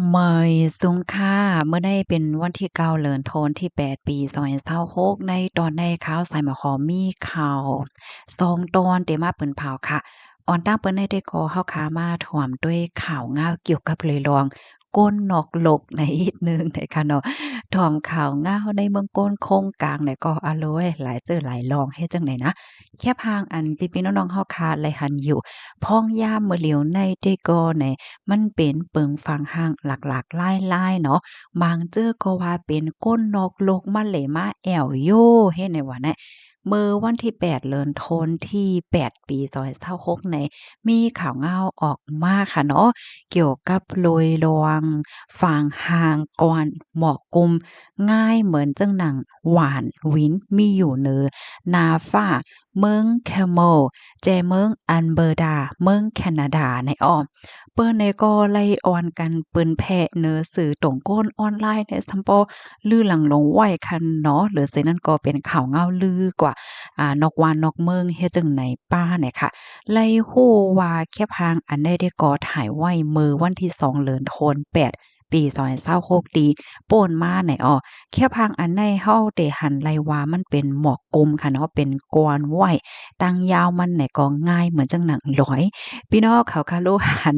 เมยสุงค่าเมื่อได้เป็นวันที่9เดือนธันวาคมที่8ปี2026ในตอนในข่าวสายหมอขอมีข่าว2ตอนเตมาเปิ้นเผาค่ะออนตั้งเปิ้นได้ก็เฮาขามาถ่วมด้วยข่าวง่าวเกี่ยวกับเลยลองก้นนอกโลกในอีกหนึ่งนะคะเนาะถ่อมข่าวง่าวในเมืองก้นโคงกลางเนี่ยก็อะโลยหลายเจอหลายลองเฮ็ดจังไดนะแค่พางอันพี่ๆน้องๆเฮาคาเลยหันอยู่พ้องยามมื้อเหลียวในได้ก็ใน มันเป็นเปิงฟังห้างหลากๆหลายๆเนาะบางเจ้อก็ว่าเป็นก้นนกลกมาเหลมาแอวโยเฮ็ดในว่าแน่มื้อวันที่8เดือนธันที่8ปี2026ในมีข่าวง่าวออกมาค่ะเนาะเกี่ยวกับโลยลวงฟางห่างก่อนหมอกกุมง่ายเหมือนจังหนังหวานหวินมีอยู่เนือนาฟ้าเมืองแคมลแจเมืองอันเบอร์ดาเมืองแคนาดาในอ้อ เปิ้นเนี่ยก็ไล่ออนกันเปิ้นแพ้เนอสื่อตรงโก้นออนไลน์เนี่ยซัมปอลือหลังลงไหวคันเนาะหรือเสนั้นก็เป็นข่าวเงาลือกว่านอกวานนอกเมืองเฮ็ดจังไหนป้าเนี่ยค่ะไล่ฮู้ว่าแคบหางอันใดได้ก่อถ่ายไว้มือวันที่2เดือนธันวาคม8ปี2026ดีโป้นมาไหนอ้อแค่พังอันในเฮาได้หันไลว่ามันเป็นหมอกกลมค่ะเนาะเป็นกวนไหวตั้งยาวมันไหนก็ง่ายเหมือนจังหนังร้อย พี่น้องเขาคาโลหัน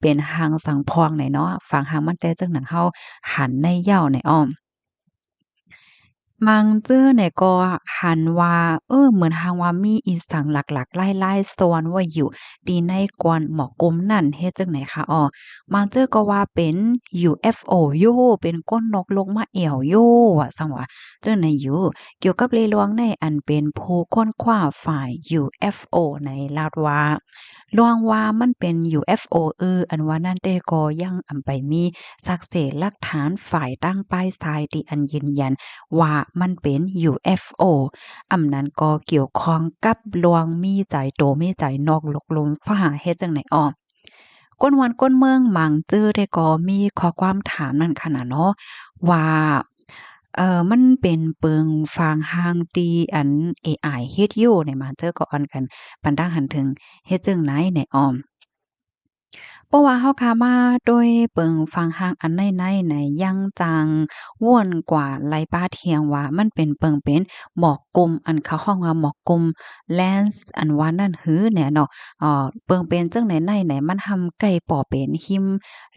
เป็นหางสังพองไหนเนาะฟังหางมันแต่จังหนังเฮาหันในเหย้าในอ้อม มังเจื้อเนี่ยก็หันว่าเหมือนหางว่ามีอีสังหลักๆหลายๆส่วนว่าอยู่ดีในกวนหมอกมนั่นเฮ็ดจังไหนคะอ้อมังเจื้อก็ว่าเป็น UFO โยเป็นก้นนกลงมาแอวโยว่าซังว่าเจ้าไหนอยู่เกี่ยวกับเรลวงในอันเป็นผู้ค้นคว้าฝ่าย UFO ในลาวว่าลวงว่ามันเป็น UFO อันว่านั่นแต่ก็ยังอำไปมีสักเสหลักฐานฝ่ายตั้งป้ายทรายที่อันยืนยัน ว่ามันเป็น UFO อำนั้นก็เกี่ยวข้องกับลวงมีใจโตมีใจนอกลกลมฟ้าเฮ็ดจังไหนอ้อก้นวันก้นเมืองหมั่งจื้อได้ก็มีข้อความถามนั่นค่ะน่ะเนาะว่ามันเป็นเปิงฟางห่างตีอันเอไอเฮ็ดอยู่ในมาเจอก็ออนกันปันดังหันถึงเฮ็ดจั่งไหนในอ้อม เพราะว่าเฮาขามาโดยเปิงฟังฮักอันในๆในยังจังว่วนกว่าไลป้าเทียงว่ามันเป็นเปิงเป็นหมอกกลมอันเขาฮ้องว่าหมอกกลม lens อันว่านั่นหือแหน่เนาะเปิงเป็นจังไหนไหนมันทำใกล้ป่อเป็นหิม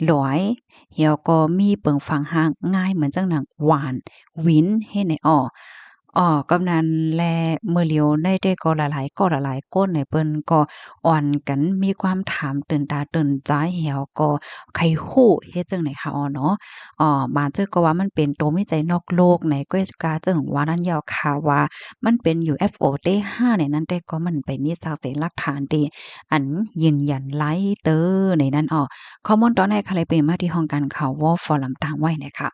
หลอยเหี่ยวก็มีเปิงฟังฮักง่ายเหมือนจังหนังหวานหวินเฮ็ดให้อ้อกำนันแลมื้อเหลียวได้แต่ก็หลายๆก็หลายๆคนเนี่ยเปิ้นก็อ่อนกันมีความถามตื่นตาตื่นใจแหวก็ใครฮู้เฮ็ดจั่งใดคะเนาะบางเทื่อก็ว่ามันเป็นโตมีใจนอกโลกไหนก็กาจึงว่านั้นยาวค่ะว่ามันเป็น UFO เต5ในนั้นแต่ก็มันไปมีสักเสหลักฐานที่อันยืนยันหลายเด้อในนั้นข้อมูลตอนในค่ะเลยเป็นมาที่ห้องการข่าว Wall Forum ต่างไว้นะคะ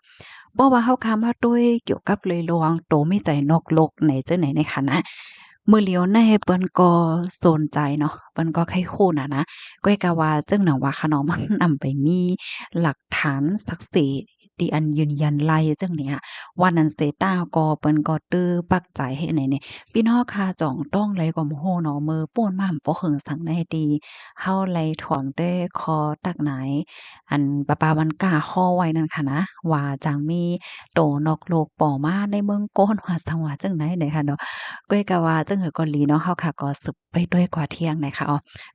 บ่ว่าเฮาคามาด้วยเกี่ยวกับเลยลวงโตมีใจนอกโลกไหนจังไหนในคณะมื้อเหลียวในเปิ้นก็สนใจเนาะเปิ้นก็ใคร่คู้น่ะนะก้อยกะว่าจั่งหนังว่าคะเนาะมันนำไปมีหลักฐานศักดิ์สิทธิ์ที่อันยืนยันไล่จังเนี่ยว่านั้นเสตาก็เปิ้นก็ตื้อปักใจให้ไหนนี่พี่น้องค่ะจ่องต้องไลก็บ่ฮู้เนาะมื้อป่วนมาบ่เคิงสังใดดีเฮาไลถ่วมด้วยคอตักไหน อันปะปาวันกาข้อไว้นั่นค่ะนะว่าจังมีโตนอกโลกป่อมาในเมืองโก้นว่าสังว่าจังได๋เนี่ยค่ะเนาะก้อยกะว่าจังหือก็หลีเนาะเฮาค่ะก็สืบไปด้วยกว่าเที่ยงนะคะ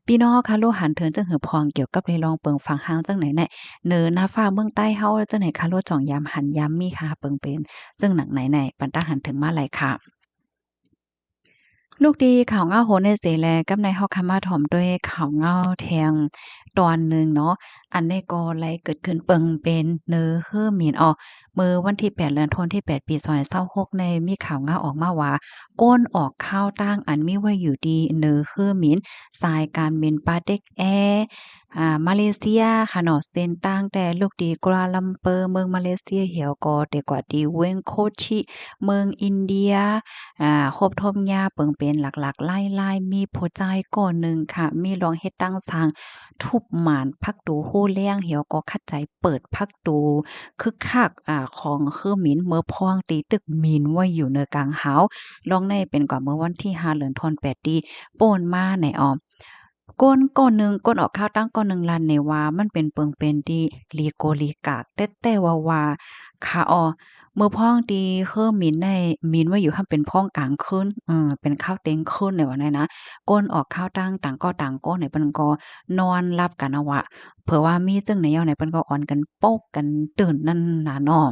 พี่น้องค่ะโลหันเถินจังหือพองเกี่ยวกับในลองเปิงฟังหางจังไหนแน่เหนือหน้าฟ้าเมืองใต้เฮาจังไหนคะโลจ่องยามหันยามมีค่ะเปิงเป็นจังหนังไหนไหนปันตาหันถึงมาไหลค่ะ ลูกดีข่าวเงาโหนในเสแลกับในเฮาคำมาถ่อมด้วยข่าวเงาแทงตอนหนึ่งเนาะอันนี้ก็ไลเกิดขึ้นเปิงเป็นเนอเฮือหมีนมื้อวันที่8เดือนธันวาคมที่8ปี2026ในมีข่าวเงาออกมาว่าก้นออกข้าวตั้งอันมีไว้อยู่ดีเนอเฮือหมินสายการบินปาเต็กแอร์มาเลเซียค่ะเนาะเส้นตั้งแต่ลูกดีกัวลาลัมเปอร์เมืองมาเลเซียเหี่ยวก็แต่กว่าดีเว้งโคชิเมืองอินเดีย ครบทบยาเปิงเป็นหลักๆไล่ๆมีผู้ใจก่อหนึ่งค่ะมีรองเฮ็ดตั้งสร้างทุบหมานพักตูฮู้เลี้ยงเหี่ยวก็คัดใจเปิดพักตูคึกคักของคือหมินเมื่อพองตีตึกหมินไว้อยู่เนอกลางหาวลองในเป็นกว่าเมื่อวันที่5เดือนธันวาคม8ดีโป้นมาใน ก้นออกข้าวตั้งก้อนหนึ่งลันเนี่ยว่ามันเป็นเปิงเป็นที่ลีโกลีกากแต่ว่าค่ะมื้อพ้องที่เฮิ่มมินได้มินว่าอยู่หั้นเป็นพ้องกลางคืนเป็นข้าวเต็งคืนเนี่ยว่านั้นนะก้นออกข้าวตั้งต่างก็ต่างก้นเนี่ยเปิ้นก็นอนหลับกันเอาว่าเผื่อว่ามีจึงในยอเนี่ยเปิ้นก็ออนกันโป๊กกันตื่นนั่นน่ะเนาะ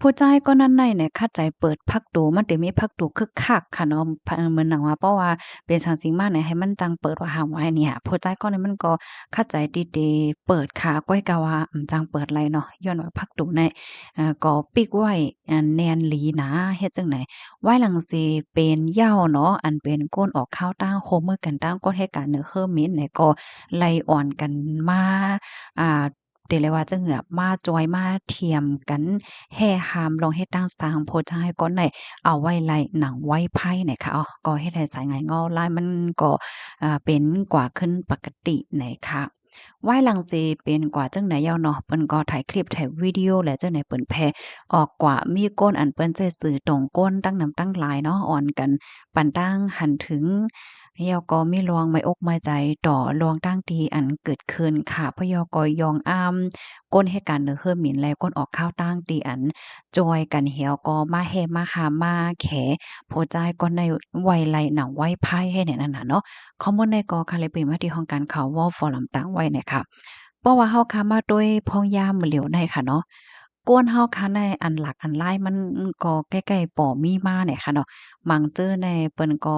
ผู้ชายก็นั่นในเนี่ยคัดใจเปิดพักดูมันเดี๋ยวมีพักดูคึกคักค่ะเนาะเหมือนหนังว่าเพราะว่าเป็นสังสิ่งมากเนี่ยให้มันจังเปิดว่าหามไว้เนี่ยผู้ชายก็เนี่ยมันก็คัดใจดีๆเปิดค่ะก้อยกะว่าจังเปิดไรเนาะย้อนว่าพักดูในก็ปิกไว้แนนหลีนะเฮ็ดจังไหนไว้หลังสิเป็นเหย้าเนาะอันเป็นก้นออกข้าวตั้งโคมือกันตั้งก้นให้การเนื้อเคิ่มมิ้นเนี่ยก็ไล่อ่อนกันมาอ่า เดเลยว่าจะเหงือมาจอยมาเทียมกันแห่หามลองเฮ็ดตั้งสร้างโพสต์ให้ก่อนได้เอาไว้ไล่หนังไว้ไพ่เนี่ยค่ะก็เฮ็ดให้สายงานงอลายมันก็เป็นกว่าขึ้นปกตินะคะไหว้หลังสิเป็นกว่าจังไหนยาวเนาะเปิ้นก็ถ่ายคลิปถ่ายวิดีโอและจังไหนเปิ้นแพร่ออกกว่ามีก้นอันเปิ้นใช้สื่อตรงก้นตั้งนำตั้งหลายเนาะอ่อนกันปันตั้งหันถึง พยกมีลวงไม้อกไม้ใจต่อลวงตั้งตีอันเกิดขึ้นค่ะพยกยองอ้ามก้นให้การเนือเฮือหมิ่นและก้นออกข้าวตั้งตีอันจอยกันเหี่ยวก็มาแฮมาหามาแขโพใจายก็ในไวไลหนังไว้ไพ่ให้เนี่ยนั่นน่ะเนาะข้อมูลในก็คาเลยเป็นมาที่ห้องการข่าววอลฟอรัมตั้งไว้เนี่ยค่ะเพราะว่าเฮาค้ามาโดยพ้องยามเหลียวในค่ะเนาะก้นเฮาค้าในอันหลักอันหลายมันก็ใกล้ๆป่อมีมาเนี่ยค่ะเนาะ หมั่งเจอในเปิ้นก็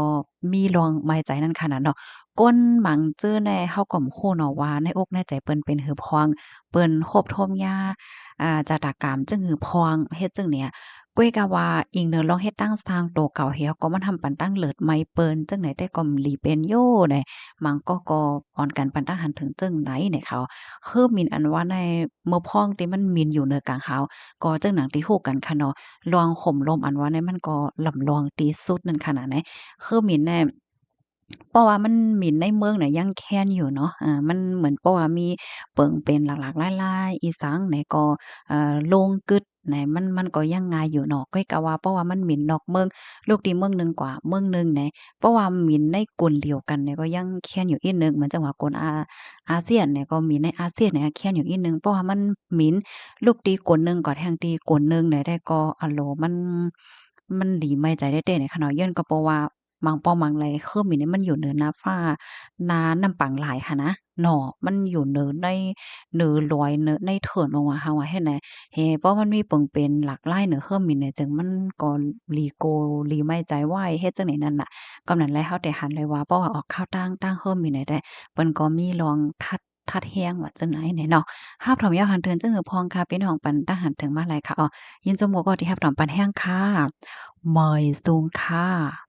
มีลองไม้ใจนั่นขนาดเนาะก้นหมั่งเจอในเฮาก็บ่ฮู้เนาะว่าในอกในใจเปิ้นเป็นหือพองเปิ้นคบทมยาจาตากามจึงหือพองเฮ็ดจึงเนี่ยก้วยกะว่าอิงเนอลองเฮ็ดตั้งสร้างโตเก่าเฮียก็มาทำปันตั้งเลิศไม่เปิ้นจังไหนแต่ก็หลีเป็นโยได้มังก็อ่อนกันปันตั้งหันถึงจึงไหนเนี่ยเขาคือมินอันว่าในเมื่อพ้องที่มันมินอยู่เหนือกลางหาวก็จังหนังที่ฮู้กันค่ะเนาะ ลองข่มลมอันว่าเนี่ยมันก็ลำลองตีสุดนั่นขนาดไหนคือหมิ่นแน่เพราะว่ามันหมิ่นในเมืองน่ะยังแค้นอยู่เนาะมันเหมือนเพราะว่ามีเปิ่งเป็นหลากๆหลายๆอีสังไหนก็โลงกึดไหนมันก็ยังง่ายอยู่เนาะก้อยกะว่าเพราะว่ามันหมิ่นนอกเมืองลูกดีเมืองหนึ่งกว่าเมืองหนึ่งไหนเพราะว่าหมิ่นในกลุ่นเดียวกันเนี่ยก็ยังแค้นอยู่อีกหนึ่งเหมือนจังหวะกลุ่นอาเซียนเนี่ยก็มีในอาเซียนเนี่ยแค้นอยู่อีกหนึ่งเพราะว่ามันหมิ่น ลูกตีกวนหนึ่งก็แทงตีกวนหนึ่งเนี่ยได้ก็อะโหลมันหลีไม่ใจได้เด้เนี่ยค่ะเนาะย้อนก็เพราะว่าบางป้อมบางไรคือมีเนี่ยมันอยู่เหนือนาฟ้านาน้ำปังหลายค่ะนะเนาะมันอยู่เหนือในเหนือลอยเหนือในเถินลงมาเฮาว่าเฮ็ดไหนเฮเพราะมันมีเปิ่งเป็นหลากหลายเหนือเฮิ่มมีเนี่ยจึงมันก็หลีไม่ใจไว้เฮ็ดจังได๋นั่นน่ะกำนั้นแลเฮาได้หันเลยว่าเพราะว่าออกข้าวตั้งเฮิ่มมีเนี่ยได้เปิ้นก็มีลองทัดแฮงว่าจังไหนเนี่ยเนาะ ภาพถ่อมยาวหันเทินจึงหือพองค่ะพี่น้องปันตั้งหันถึงมาลัยค่ะยินจมูกก็ที่ฮับถ่อมปันแห้งค่ะเหมยสูงค่ะ